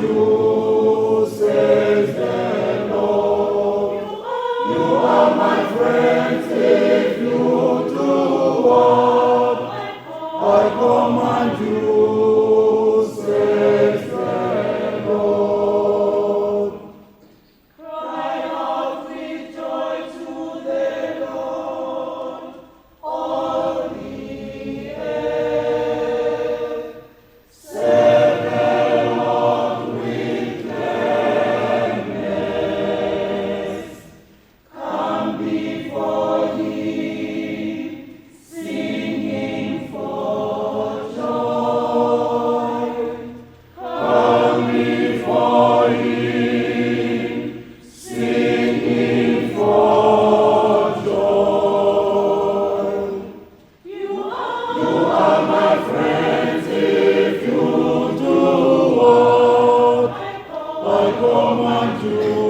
you, says the Lord. You are my friends if you do what I command you, says the Lord. Cry out with joy to the Lord, all the earth. Serve the Lord with gladness. Come before Him, singing for joy. Come before Him, singing for joy. You are my friends if you do what I command you.